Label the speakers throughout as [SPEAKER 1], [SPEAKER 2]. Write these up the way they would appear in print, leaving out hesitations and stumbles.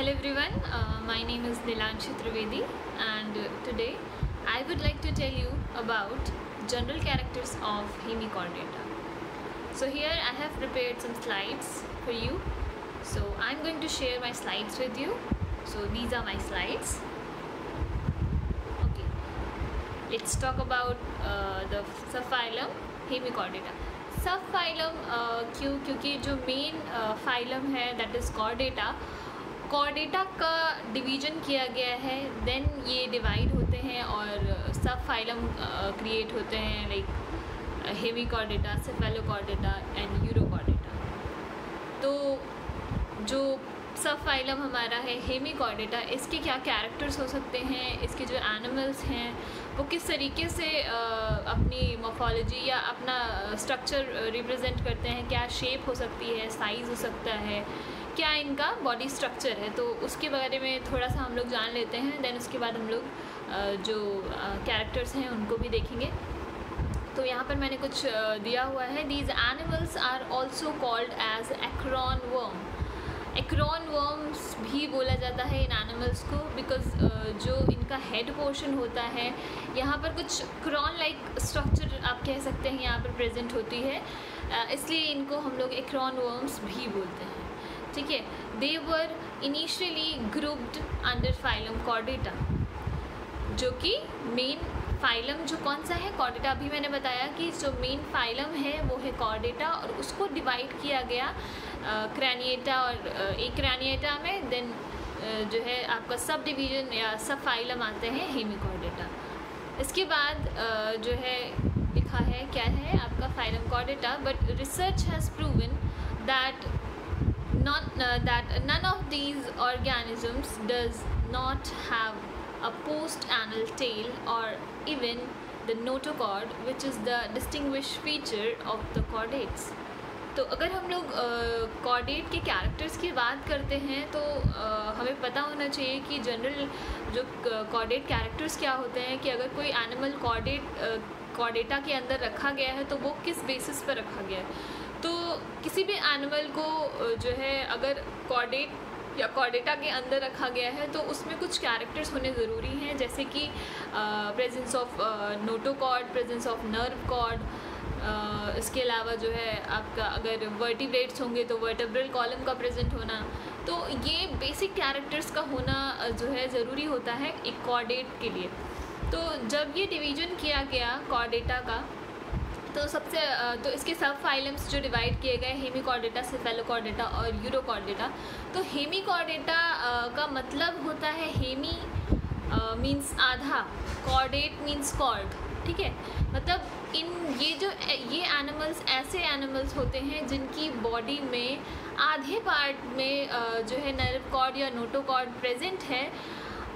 [SPEAKER 1] Hello everyone, my name is Nilanshi Trivedi and today I would like to tell you about general characters of hemichordata. So here I have prepared some slides for you. So I'm going to share my slides with you. So these are my slides. Okay, let's talk about the subphylum hemichordata. Subphylum क्योंकि जो main phylum है that is Chordata, Chordata का division किया गया है, then ये divide होते हैं और सब फाइलम क्रिएट होते हैं like Hemichordata, Cephalochordata and urochordata. तो जो सब फाइलम हमारा है हेमिकॉर्डेटा, इसके क्या कैरेक्टर्स हो सकते हैं, इसके जो एनिमल्स हैं वो किस तरीके से अपनी मॉर्फोलॉजी या अपना स्ट्रक्चर रिप्रेजेंट करते हैं, क्या शेप हो सकती है, साइज़ हो सकता है, क्या इनका बॉडी स्ट्रक्चर है, तो उसके बारे में थोड़ा सा हम लोग जान लेते हैं। देन उसके बाद हम लोग जो कैरेक्टर्स हैं उनको भी देखेंगे। तो यहाँ पर मैंने कुछ दिया हुआ है। These animals are also called as acorn worm. Acorn worms भी बोला जाता है इन एनिमल्स को बिकॉज जो इनका हेड पोर्शन होता है यहाँ पर कुछ क्रॉन लाइक स्ट्रक्चर आप कह सकते हैं यहाँ पर प्रेजेंट होती है, इसलिए इनको हम लोग एक्रोन वर्म्स भी बोलते हैं। ठीक है, they were initially grouped under phylum Chordata, जो कि मेन फाइलम जो कौन सा है, कॉर्डेटा। अभी मैंने बताया कि जो मेन फाइलम है वो है कॉर्डेटा और उसको डिवाइड किया गया क्रैनिएटा और एक क्रैनिएटा में, देन जो है आपका सब डिवीज़न या सब फाइलम आते हैं हेमिकॉर्डेटा। इसके बाद जो है लिखा है क्या है आपका phylum Chordata, but research has proven that none of these organisms does not have a post-anal tail or even the notochord, which is the distinguished feature of the chordates. तो अगर हम लोग कॉर्डेट के कैरेक्टर्स की बात करते हैं तो हमें पता होना चाहिए कि जनरल जो कॉर्डेट कैरेक्टर्स क्या होते हैं, कि अगर कोई एनिमल कॉर्डेटा के अंदर रखा गया है तो वो किस बेसिस पर रखा गया है। तो किसी भी एनिमल को जो है अगर कॉर्डेट या कॉर्डेटा के अंदर रखा गया है तो उसमें कुछ कैरेक्टर्स होने ज़रूरी हैं, जैसे कि presence of notochord, presence of nerve cord, इसके अलावा जो है आपका अगर वर्टिब्रेट्स होंगे तो वर्टेब्रल कॉलम का प्रेजेंट होना। तो ये बेसिक कैरेक्टर्स का होना जो है ज़रूरी होता है एक कॉर्डेट के लिए। तो जब ये डिवीज़न किया गया कॉर्डेटा का तो इसके सब फाइलम्स जो डिवाइड किए गए हेमिकॉर्डेटा, सेफेलोकॉर्डेटा और यूरोकॉर्डेटा। तो हेमिकॉर्डेटा का मतलब होता है हेमी मीन्स आधा, कॉर्डेट मीन्स कॉर्ड। ठीक है, मतलब ये एनिमल्स ऐसे एनिमल्स होते हैं जिनकी बॉडी में आधे पार्ट में जो है नर्व कॉर्ड या नोटोकॉर्ड प्रेजेंट है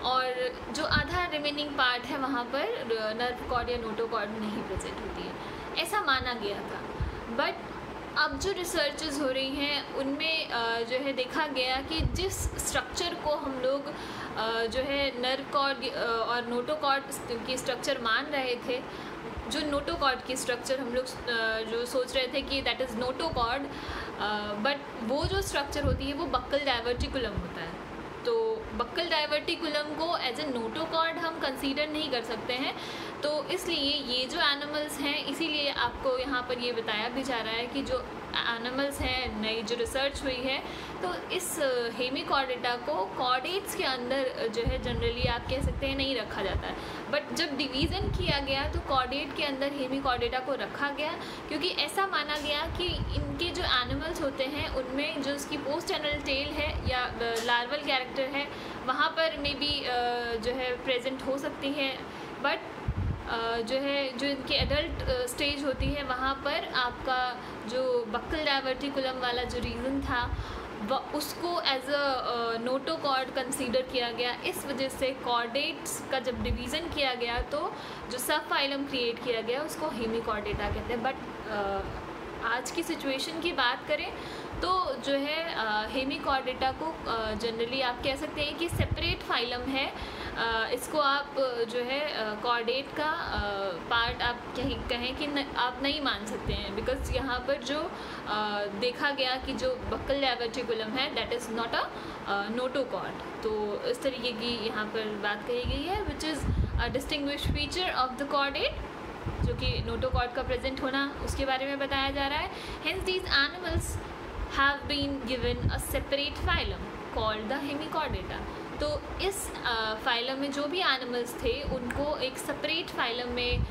[SPEAKER 1] और जो आधा रिमेनिंग पार्ट है वहाँ पर नर्व कॉर्ड या नोटोकॉर्ड नहीं प्रेजेंट होती है, ऐसा माना गया था। बट अब जो रिसर्चेस हो रही हैं उनमें जो है देखा गया कि जिस स्ट्रक्चर को हम लोग जो है नर्व कॉर्ड और नोटोकॉर्ड की स्ट्रक्चर मान रहे थे, जो नोटोकॉर्ड की स्ट्रक्चर हम लोग जो सोच रहे थे कि दैट इज़ नोटोकॉर्ड, बट वो जो स्ट्रक्चर होती है वो बक्कल डाइवर्टिकुलम होता है। तो बक्कल डाइवर्टिकुलम को एज ए नोटोकॉर्ड हम कंसीडर नहीं कर सकते हैं। तो इसलिए ये जो एनिमल्स हैं, इसीलिए आपको यहाँ पर ये बताया भी जा रहा है कि जो एनिमल्स हैं, नई जो रिसर्च हुई है, तो इस हेमिकॉर्डेटा को कॉर्डेट्स के अंदर जो है जनरली आप कह सकते हैं नहीं रखा जाता है। बट जब डिवीज़न किया गया तो कॉर्डेट के अंदर हेमिकॉर्डेटा को रखा गया, क्योंकि ऐसा माना गया कि इनके जो एनिमल्स होते हैं उनमें जो इसकी पोस्ट एनल टेल है या लार्वल कैरेक्टर है वहाँ पर मे बी जो है प्रेजेंट हो सकती है, बट जो है जो इनके एडल्ट स्टेज होती है वहाँ पर आपका जो बक्कल डाइवर्टिकुलम वाला जो रीज़न था उसको एज अ नोटोकॉर्ड कंसीडर किया गया। इस वजह से कॉर्डेट्स का जब डिवीज़न किया गया तो जो सब फाइलम क्रिएट किया गया उसको हेमिकॉर्डेटा कहते हैं। बट आज की सिचुएशन की बात करें तो जो है हेमिकॉर्डेटा को जनरली आप कह सकते हैं कि सेपरेट फाइलम है। इसको आप जो है कॉर्डेट का पार्ट आप कहें कि आप नहीं मान सकते हैं, बिकॉज यहाँ पर जो देखा गया कि जो बक्कल डायवर्टिकुलम है that is not a notochord. तो इस तरीके की यहाँ पर बात कही गई है, which is a distinguish feature of the chordate, जो कि नोटोकॉर्ड का प्रेजेंट होना उसके बारे में बताया जा रहा है। Hence these animals have been given a separate phylum called the Hemichordata. तो इस फाइलम में जो भी एनिमल्स थे उनको एक सेपरेट फाइलम में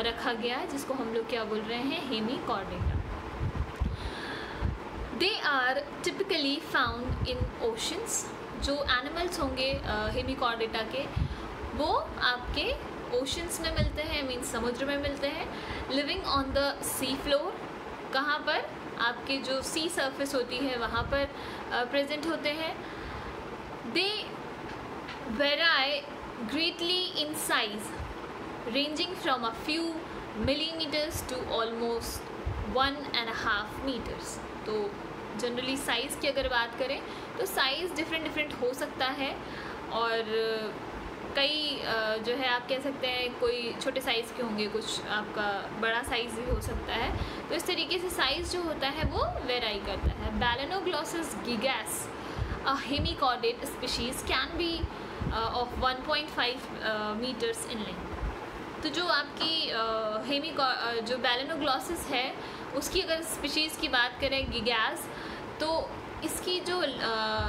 [SPEAKER 1] रखा गया, जिसको हम लोग क्या बोल रहे हैं, Hemichordata. They are typically found in oceans. जो एनिमल्स होंगे हेमिकॉर्डेटा के वो आपके ओशंस में मिलते हैं, मीन्स समुद्र में मिलते हैं। Living on the sea floor, कहाँ पर, आपके जो सी सरफेस होती है वहाँ पर प्रेजेंट होते हैं। They vary greatly in size, ranging from a few millimetres to almost 1.5 metres. तो जनरली साइज़ की अगर बात करें तो साइज़ डिफरेंट हो सकता है, और कई जो है आप कह सकते हैं कोई छोटे साइज़ के होंगे, कुछ आपका बड़ा साइज़ भी हो सकता है। तो इस तरीके से साइज़ जो होता है वो वेराई करता है। Balanoglossus gigas, a hemichordate species, can be of 1.5 metres in length. तो जो आपकी जो बैलेनोग्लॉसस है उसकी अगर स्पीशीज़ की बात करें गिगैस, तो इसकी जो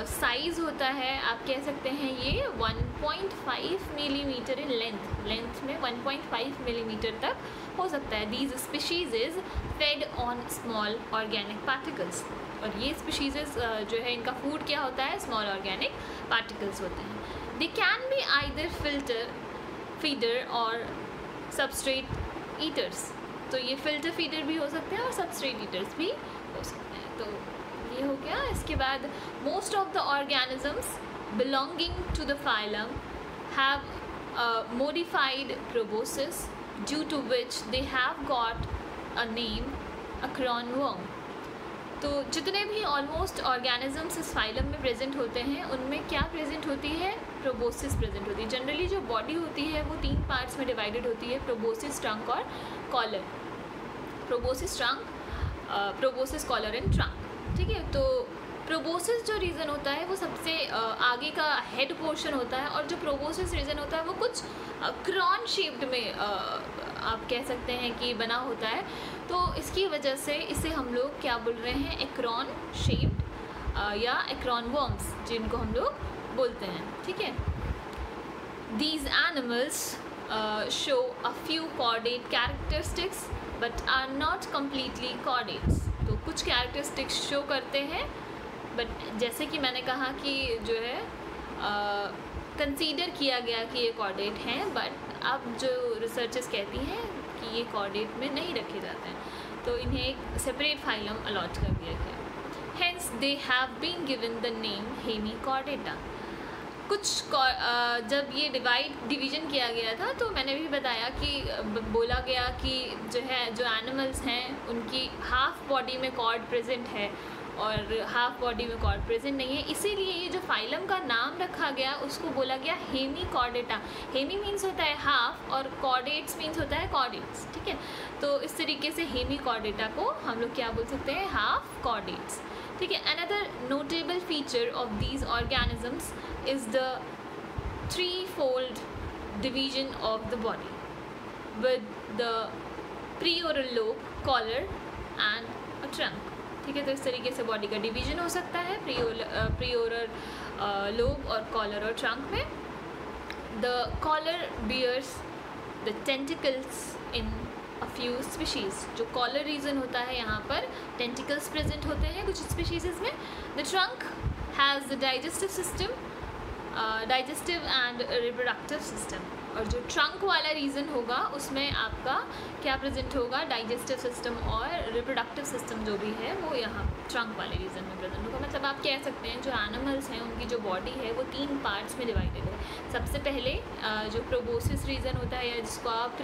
[SPEAKER 1] साइज़ होता है आप कह सकते हैं ये 1.5 मिलीमीटर इन लेंथ में 1.5 मिलीमीटर तक हो सकता है। These species is fade on small organic particles, और ये स्पीशीज़ जो है इनका फूड क्या होता है, स्मॉल ऑर्गेनिक पार्टिकल्स होते हैं। They can be either feeder और सबस्ट्रेट ईटर्स। तो ये फिल्टर फीडर भी हो सकते हैं और सबस्ट्रेट ईटर्स भी हो सकते हैं। तो ये हो गया। इसके बाद most of the organisms belonging to the phylum have modified proboscis, due to which they have got a name, acorn worm। तो जितने भी ऑलमोस्ट ऑर्गेनिजम्स इस फाइलम में प्रेजेंट होते हैं उनमें क्या प्रेजेंट होती है, प्रोबोसिस प्रेजेंट होती है। जनरली जो बॉडी होती है वो 3 पार्ट्स में डिवाइडेड होती है, प्रोबोसिस, ट्रंक और collar. Proboscis, trunk, proboscis, collar and trunk, ठीक है। तो प्रोबोसिस जो रीजन होता है वो सबसे आगे का हेड पोर्शन होता है, और जो प्रोबोसिस रीजन होता है वो कुछ क्रॉन शेप्ड में आप कह सकते हैं कि बना होता है। तो इसकी वजह से इसे हम लोग क्या बोल रहे हैं, एक्रोन शेप्ड या एक्रोन वर्म्स जिनको हम लोग बोलते हैं, ठीक है। These animals show a few chordate characteristics but are not completely chordates. तो कुछ कैरेक्टरिस्टिक्स शो करते हैं, बट जैसे कि मैंने कहा कि जो है कंसीडर किया गया कि ये कॉर्डेट हैं, बट अब जो रिसर्चर्स कहती हैं कि ये कॉर्डेट में नहीं रखे जाते हैं, तो इन्हें एक सेपरेट फाइलम अलॉट कर दिया गया। Hence they have been given the name Hemichordata. कुछ जब ये डिवीज़न किया गया था तो मैंने भी बताया कि बोला गया कि जो है जो एनिमल्स हैं उनकी हाफ बॉडी में कॉर्ड प्रेजेंट है और हाफ बॉडी में कॉर्ड प्रेजेंट नहीं है, इसीलिए ये जो फाइलम का नाम रखा गया उसको बोला गया हेमिकॉर्डेटा। हेमी मीन्स होता है हाफ और कॉर्डेट्स मीन्स होता है कॉर्डेट्स, ठीक है। तो इस तरीके से हेमिकॉर्डेटा को हम लोग क्या बोल सकते हैं, हाफ कॉर्डेट्स, ठीक है। Another notable feature of these organisms is the threefold division of the body with the preoral lobe, collar and a trunk, ठीक है। तो इस तरीके से बॉडी का डिवीजन हो सकता है प्रीओरल लोब और कॉलर और ट्रंक में। The collar bears the tentacles in a few species. जो कॉलर रीजन होता है यहाँ पर टेंटिकल्स प्रेजेंट होते हैं कुछ स्पीशीज़ में। The trunk has the digestive system, digestive and reproductive system। और जो ट्रंक वाला रीजन होगा उसमें आपका क्या प्रेजेंट होगा, डाइजेस्टिव सिस्टम और रिप्रोडक्टिव सिस्टम जो भी है वो यहाँ ट्रंक वाले रीजन में प्रेजेंट होगा। मतलब आप कह सकते हैं जो एनिमल्स हैं उनकी जो बॉडी है वो 3 पार्ट्स में डिवाइडेड है। सबसे पहले जो प्रोबोसिस रीजन होता है या जिसको आप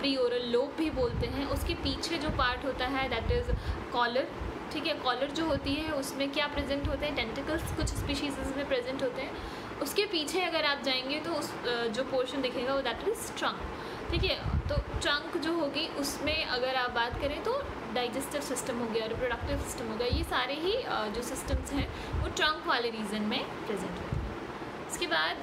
[SPEAKER 1] प्री-ओरल लोब भी बोलते हैं, उसके पीछे जो पार्ट होता है दैट इज़ कॉलर। ठीक है, कॉलर जो होती है उसमें क्या प्रेजेंट होते हैं, टेंटिकल्स कुछ स्पीशीज़ में प्रेजेंट होते हैं। उसके पीछे अगर आप जाएंगे तो उस जो पोर्शन दिखेगा वो दैट इज़ ट्रंक। ठीक है, तो ट्रंक जो होगी उसमें अगर आप बात करें तो डाइजेस्टिव सिस्टम हो गया, रिप्रोडक्टिव सिस्टम हो गया, ये सारे ही जो सिस्टम्स हैं वो ट्रंक वाले रीजन में प्रेजेंट होते हैं। इसके बाद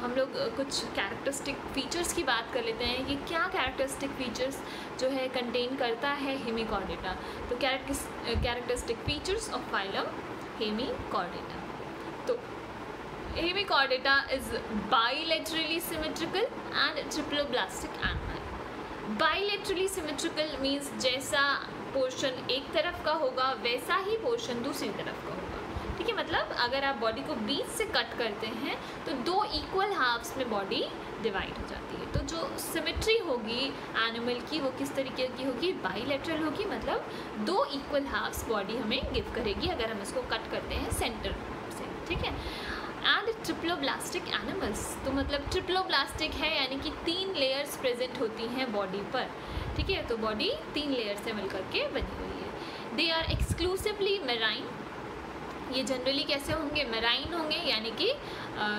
[SPEAKER 1] हम लोग कुछ कैरेक्टरिस्टिक फीचर्स की बात कर लेते हैं कि क्या कैरेक्टरिस्टिक फीचर्स जो है कंटेन करता है हेमिकॉर्डेटा। तो characteristic features of phylum Hemichordata. तो Hemichordata is bilaterally symmetrical and triploblastic animal. Bilaterally symmetrical means जैसा पोर्शन एक तरफ का होगा वैसा ही पोर्शन दूसरी तरफ का होगा। ठीक है, मतलब अगर आप बॉडी को बीच से कट करते हैं तो 2 इक्वल हाफ्स में बॉडी डिवाइड हो जाती है। तो जो सिमेट्री होगी एनिमल की वो किस तरीके की होगी, बाइलेटरल होगी, मतलब 2 इक्वल हाफ्स बॉडी हमें गिव करेगी अगर हम इसको कट करते हैं सेंटर से। ठीक है, एंड ट्रिप्लोब्लास्टिक एनिमल्स, तो मतलब ट्रिप्लोब्लास्टिक है यानी कि 3 लेयर्स प्रेजेंट होती हैं बॉडी पर। ठीक है, तो बॉडी 3 लेयर से मिलकर के बनी हुई है। They are exclusively marine. ये जनरली कैसे होंगे, मेराइन होंगे यानी कि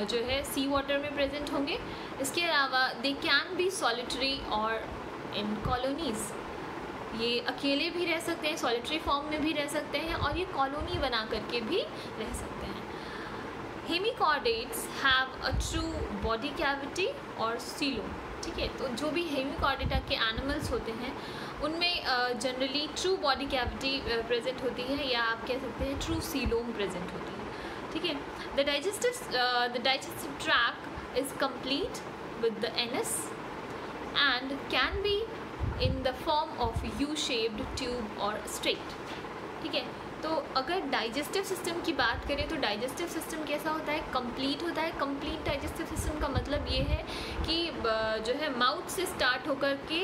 [SPEAKER 1] जो है सी वाटर में प्रेजेंट होंगे। इसके अलावा दे कैन बी सॉलिटरी और इन कॉलोनीज़, ये अकेले भी रह सकते हैं, सॉलिटरी फॉर्म में भी रह सकते हैं और ये कॉलोनी बना करके भी रह सकते हैं। Hemichordates have a true body cavity और सीलोम। ठीक है, तो जो भी हेमिकॉर्डेटा के एनिमल्स होते हैं उनमें generally true body cavity present होती है या आप कह सकते हैं ट्रू सीलोम प्रेजेंट होती है। ठीक है, the digestive tract is complete with the anus and can be in the form of U shaped tube और स्ट्रेट। ठीक है, तो अगर डाइजेस्टिव सिस्टम की बात करें तो डाइजेस्टिव सिस्टम कैसा होता है, कंप्लीट होता है। कंप्लीट डाइजेस्टिव सिस्टम का मतलब ये है कि जो है माउथ से स्टार्ट होकर के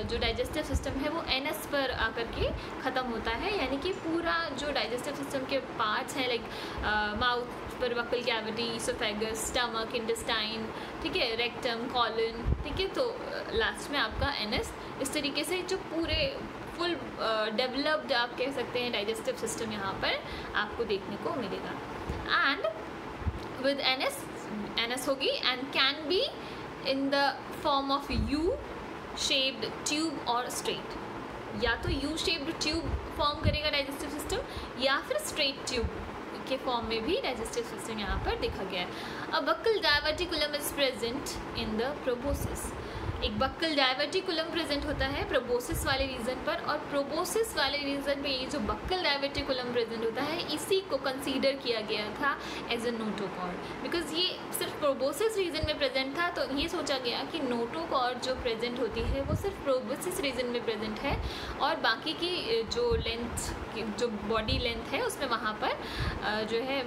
[SPEAKER 1] जो डाइजेस्टिव सिस्टम है वो एनस पर आकर के ख़त्म होता है, यानी कि पूरा जो डाइजेस्टिव सिस्टम के पार्ट्स हैं लाइक माउथ पर buccal cavity, oesophagus, stomach, intestine, ठीक है, रेक्टम, कॉलन, ठीक है, तो लास्ट में आपका एनस। इस तरीके से जो पूरे फुल डेवलप्ड आप कह सकते हैं डाइजेस्टिव सिस्टम यहाँ पर आपको देखने को मिलेगा। एंड विद एनस होगी and can be in the form of U shaped tube और स्ट्रेट, या तो यू शेप्ड ट्यूब फॉर्म करेगा डाइजेस्टिव सिस्टम या फिर स्ट्रेट ट्यूब के फॉर्म में भी डाइजेस्टिव सिस्टम यहाँ पर देखा गया है। A buccal diverticulum is present in the proboscis. एक बक्कल डायवर्टिकुलम प्रेजेंट होता है प्रोबोसिस वाले रीजन पर, और प्रोबोसिस वाले रीजन पे ये जो बक्कल डायवर्टिकुलम प्रेजेंट होता है इसी को कंसीडर किया गया था एज अ नोटोकॉर्ड। बिकॉज ये सिर्फ प्रोबोसिस रीजन में प्रेजेंट था तो ये सोचा गया कि नोटोकॉर्ड जो प्रेजेंट होती है वो सिर्फ प्रोबोसिस रीजन में प्रेजेंट है और बाकी की जो लेंथ जो बॉडी लेंथ है उसमें वहाँ पर जो है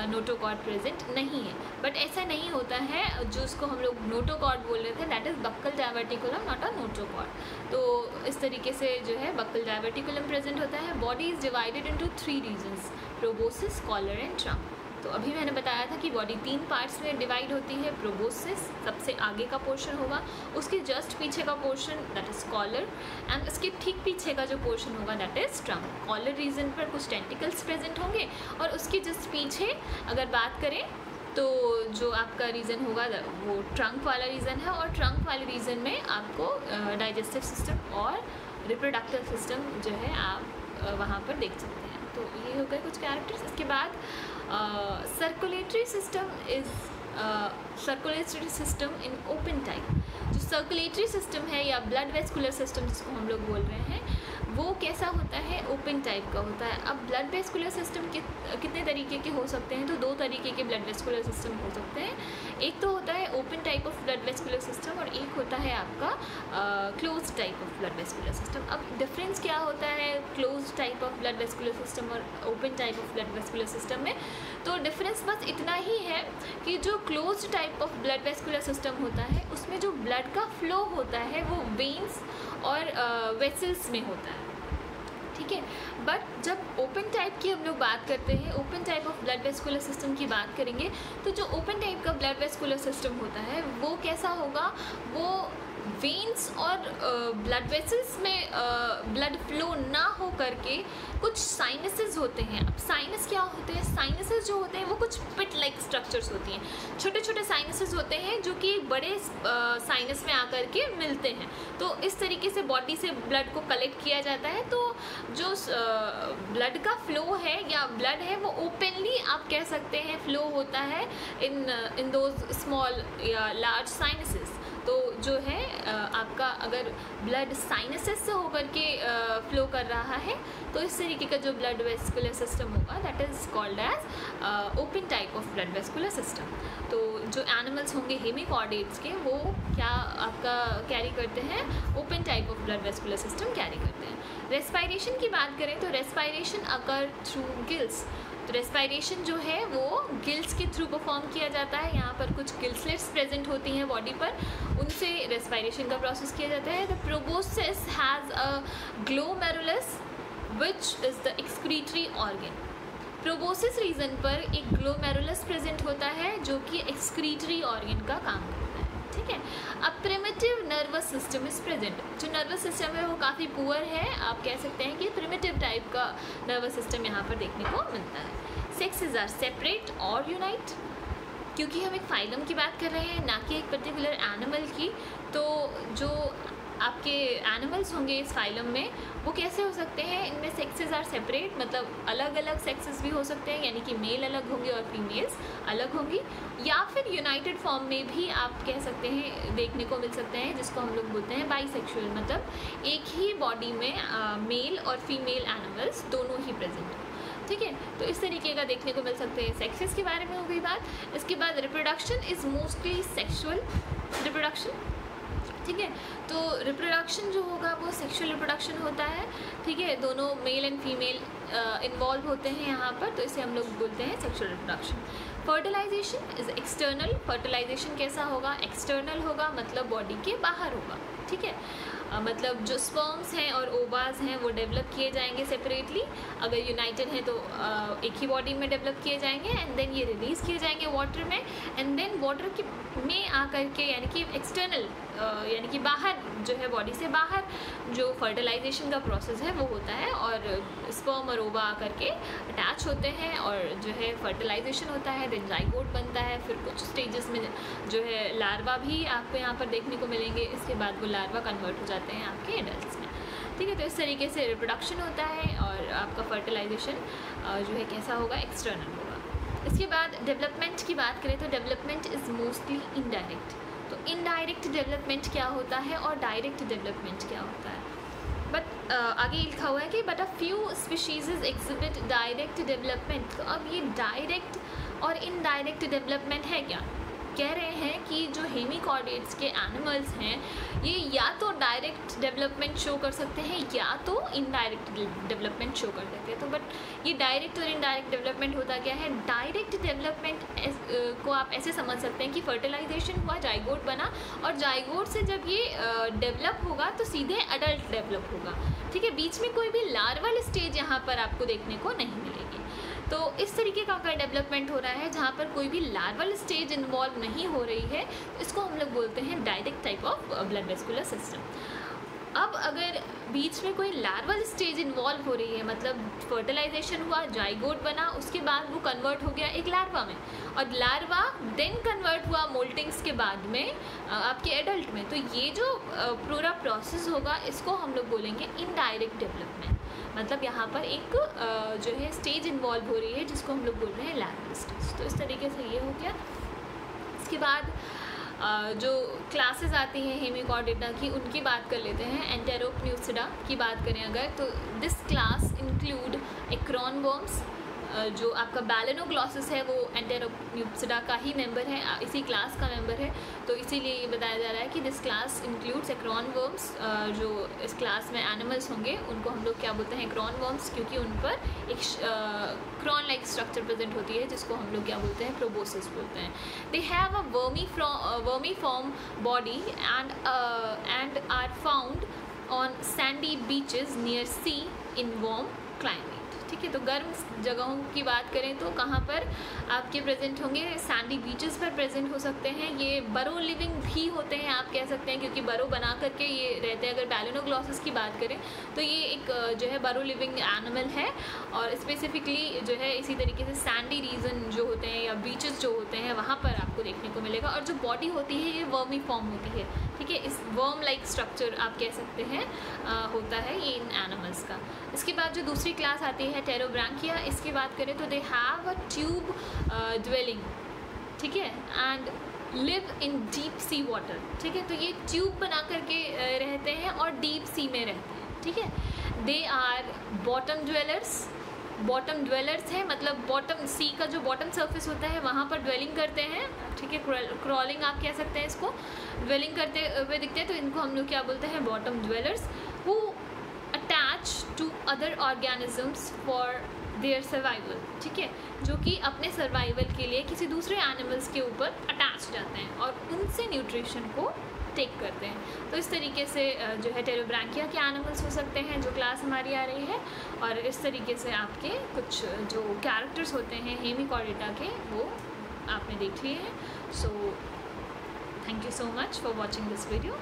[SPEAKER 1] नोटोकॉर्ड प्रेजेंट नहीं है। बट ऐसा नहीं होता है, जो उसको हम लोग नोटोकॉर्ड बोल रहे थे that is buccal diverticulum not a notochord. तो इस तरीके से जो है बक्कल डायवर्टिकुलम प्रेजेंट होता है। Body is divided into 3 regions, proboscis, collar and trunk. तो अभी मैंने बताया था कि बॉडी 3 पार्ट्स में डिवाइड होती है। प्रोबोसिस सबसे आगे का पोर्शन होगा, उसके जस्ट पीछे का portion that is collar, and उसके ठीक पीछे का जो पोर्शन होगा that is trunk. Collar region पर कुछ टेंटिकल्स प्रेजेंट होंगे और उसके जस्ट पीछे अगर बात करें तो जो आपका रीज़न होगा वो ट्रंक वाला रीज़न है, और ट्रंक वाले रीज़न में आपको डाइजेस्टिव सिस्टम और रिप्रोडक्टिव सिस्टम जो है आप वहाँ पर देख सकते हैं। तो ये हो गए कुछ कैरेक्टर्स। इसके बाद circulatory system is circulatory system in open type. जो सर्कुलेटरी सिस्टम है या ब्लड वेस्कुलर सिस्टम जिसको हम लोग बोल रहे हैं वो कैसा होता है, ओपन टाइप का होता है। अब ब्लड वेस्कुलर सिस्टम कितने तरीके के हो सकते हैं, तो 2 तरीके के ब्लड वेस्कुलर सिस्टम हो सकते हैं। एक तो होता है open type of blood vascular system और एक होता है आपका close type of blood vascular system. अब डिफरेंस क्या होता है close type of blood vascular system और open type of blood vascular system में? तो डिफरेंस बस इतना ही है कि जो closed type of blood vascular system होता है उसमें जो ब्लड का फ्लो होता है वो वेन्स और वेसल्स में होता है, ठीक है। बट जब ओपन टाइप की हम लोग बात करते हैं, open type of blood vascular system की बात करेंगे, तो जो ओपन टाइप का ब्लड वेस्कुलर सिस्टम होता है वो कैसा होगा, वो वेन्स और ब्लड वेसल्स में ब्लड फ्लो ना हो करके कुछ साइनसेस होते हैं। अब साइनस क्या होते हैं, साइनसेस जो होते हैं वो कुछ पिट लाइक स्ट्रक्चर्स होती हैं, छोटे छोटे साइनसेस होते हैं जो कि बड़े साइनस में आकर के मिलते हैं। तो इस तरीके से बॉडी से ब्लड को कलेक्ट किया जाता है। तो जो ब्लड का फ्लो है या ब्लड है वो ओपनली आप कह सकते हैं फ्लो होता है इन दोज स्मॉल या लार्ज साइनसेस। तो जो है आपका अगर ब्लड साइनसेस से होकर के फ्लो कर रहा है तो इस तरीके का जो ब्लड वेस्कुलर सिस्टम होगा that is called as open type of blood vascular system. तो जो एनिमल्स होंगे हेमिकॉर्डेट्स के वो क्या आपका कैरी करते हैं, open type of blood vascular system carry करते हैं। रेस्पायरेशन की बात करें तो रेस्पायरेशन अकर थ्रू गिल्स। तो रेस्पायरेशन जो है वो गिल्स के थ्रू परफॉर्म किया जाता है। यहाँ पर कुछ गिल्सलेट्स प्रेजेंट होती हैं बॉडी पर, उनसे रेस्पायरेशन का प्रोसेस किया जाता है। The proboscis has a glomerulus which is the excretory organ. Proboscis region पर एक ग्लोमेरुलस प्रेजेंट होता है जो कि एक्सक्रीटरी ऑर्गन का काम करता है, ठीक है। अब primitive nervous system is present. जो नर्वस सिस्टम है वो काफ़ी पुअर है, आप कह सकते हैं कि प्रिमिटिव टाइप का नर्वस सिस्टम यहाँ पर देखने को मिलता है। सेक्सेस आर सेपरेट और यूनाइट, क्योंकि हम एक फाइलम की बात कर रहे हैं ना कि एक पर्टिकुलर एनिमल की। तो जो आपके एनिमल्स होंगे इस फाइलम में वो कैसे हो सकते हैं, इनमें सेक्सेस आर सेपरेट, मतलब अलग अलग सेक्सेस भी हो सकते हैं, यानी कि मेल अलग होंगे और फीमेल्स अलग होंगी, या फिर यूनाइटेड फॉर्म में भी आप कह सकते हैं देखने को मिल सकते हैं, जिसको हम लोग बोलते हैं बाइसेक्सुअल, मतलब एक ही बॉडी में मेल और फीमेल एनिमल्स दोनों ही प्रेजेंट हैं, ठीक है। तो इस तरीके का देखने को मिल सकते हैं। सेक्सेस के बारे में हो गई बात। इसके बाद reproduction is mostly sexual reproduction, ठीक है। तो रिप्रोडक्शन जो होगा वो सेक्सुअल रिप्रोडक्शन होता है, ठीक है। दोनों मेल एंड फीमेल इन्वॉल्व होते हैं यहाँ पर, तो इसे हम लोग बोलते हैं sexual reproduction. Fertilization is external. Fertilization कैसा होगा, एक्सटर्नल होगा, मतलब बॉडी के बाहर होगा, ठीक है। मतलब जो स्पर्म्स हैं और ओवाज हैं वो डेवलप किए जाएंगे सेपरेटली, अगर यूनाइटेड हैं तो एक ही बॉडी में डेवलप किए जाएंगे एंड देन ये रिलीज़ किए जाएंगे वाटर में, एंड देन वाटर के में आकर के यानी कि एक्सटर्नल यानी कि बाहर जो है बॉडी से बाहर जो फर्टिलाइजेशन का प्रोसेस है वो होता है, और स्पर्म और ओवा आकर के अटैच होते हैं और जो है फर्टिलाइजेशन होता है, देन जाइगोट बनता है। फिर कुछ स्टेजेस में जो है लार्वा भी आपको यहाँ पर देखने को मिलेंगे, इसके बाद वो लार्वा कन्वर्ट हो जाते हैं आपके एडल्ट्स में, ठीक है। तो इस तरीके से रिप्रोडक्शन होता है और आपका फर्टिलाइजेशन जो है कैसा होगा, एक्सटर्नल होगा। इसके बाद डेवलपमेंट की बात करें तो डेवलपमेंट इज़ मोस्टली इनडायरेक्ट। तो इनडायरेक्ट डेवलपमेंट क्या होता है और डायरेक्ट डेवलपमेंट क्या होता है, बट आगे लिखा हुआ है कि but a few species exhibit direct development. तो अब ये डायरेक्ट और इनडायरेक्ट डेवलपमेंट है क्या, कह रहे हैं कि जो हेमिकॉर्डेट्स के एनिमल्स हैं ये या तो डायरेक्ट डेवलपमेंट शो कर सकते हैं या तो इनडायरेक्ट डेवलपमेंट शो कर सकते हैं। तो बट ये डायरेक्ट और इनडायरेक्ट डेवलपमेंट होता क्या है, डायरेक्ट डेवलपमेंट को आप ऐसे समझ सकते हैं कि फर्टिलाइजेशन हुआ, जाइगोट बना, और जाइगोट से जब ये डेवलप होगा तो सीधे अडल्ट डेवलप होगा, ठीक है। बीच में कोई भी लार्वल स्टेज यहाँ पर आपको देखने को नहीं मिलेगी। तो इस तरीके का अगर डेवलपमेंट हो रहा है जहाँ पर कोई भी लार्वल स्टेज इन्वॉल्व नहीं हो रही है, इसको हम लोग बोलते हैं direct type of blood vascular system. अब अगर बीच में कोई लार्वल स्टेज इन्वॉल्व हो रही है, मतलब फर्टिलाइजेशन हुआ, जाइगोट बना, उसके बाद वो कन्वर्ट हो गया एक लार्वा में, और लार्वा देन कन्वर्ट हुआ मोल्टिंग्स के बाद में आपके एडल्ट में, तो ये जो पूरा प्रोसेस होगा इसको हम लोग बोलेंगे इनडायरेक्ट डेवलपमेंट। मतलब यहाँ पर एक जो है स्टेज इन्वॉल्व हो रही है जिसको हम लोग बोल रहे हैं लार्वल स्टेज। तो इस तरीके से ये हो गया। इसके बाद जो क्लासेस आती हैं हेमिकॉर्डेटा की उनकी बात कर लेते हैं। एंटेरोपन्यूसिडा की बात करें अगर तो this class include acorn worms, जो आपका बैलेनोग्लॉसिस है वो एंटेरोम्यूप्सिडा का ही मेंबर है, इसी क्लास का मेंबर है। तो इसीलिए ये बताया जा रहा है कि this class includes acorn worms. जो इस क्लास में एनिमल्स होंगे उनको हम लोग क्या बोलते हैं, एक्रोन वर्म्स, क्योंकि उन पर एक क्रॉन लाइक स्ट्रक्चर प्रेजेंट होती है जिसको हम लोग क्या बोलते हैं, प्रोबोसिस बोलते हैं। They have a vermiform body and are found on sandy beaches near sea in warm climate. ठीक है, तो गर्म जगहों की बात करें तो कहाँ पर आपके प्रेजेंट होंगे, सैंडी बीचेस पर प्रेजेंट हो सकते हैं। ये बरो लिविंग भी होते हैं आप कह सकते हैं, क्योंकि बरो बना करके ये रहते हैं। अगर बैलेनोग्लॉसिस की बात करें तो ये एक जो है बरो लिविंग एनिमल है, और स्पेसिफिकली जो है इसी तरीके से सैंडी रीजन जो होते हैं या बीचेस जो होते हैं वहाँ पर आपको देखने को मिलेगा। और जो बॉडी होती है ये वर्मी फॉर्म होती है। ठीक है, इस वर्म लाइक स्ट्रक्चर आप कह सकते हैं होता है ये इन एनिमल्स का। इसके बाद जो दूसरी क्लास आती है टेरोब्रैंकिया, इसकी बात करें तो दे हैव अ ट्यूब ड्वेलिंग, ठीक है, and live in deep sea water. ठीक है, तो ये ट्यूब बना करके रहते हैं और डीप सी में रहते हैं। ठीक है, दे आर बॉटम ड्वेलर्स हैं, मतलब बॉटम सी का जो बॉटम सरफेस होता है वहाँ पर ड्वेलिंग करते हैं। ठीक है, क्रॉलिंग आप कह सकते हैं इसको, ड्वेलिंग करते हुए दिखते हैं, तो इनको हम लोग क्या बोलते हैं, bottom dwellers. Who attach to other organisms for their survival. ठीक है, जो कि अपने सर्वाइवल के लिए किसी दूसरे एनिमल्स के ऊपर अटैच जाते हैं और उनसे न्यूट्रिशन को टेक करते हैं। तो इस तरीके से जो है टेरोब्रैंकिया के एनिमल्स हो सकते हैं जो क्लास हमारी आ रही है। और इस तरीके से आपके कुछ जो कैरेक्टर्स होते हैं हेमिचोर्डिटा के वो आपने देख लिए हैं। So thank you so much for watching this video.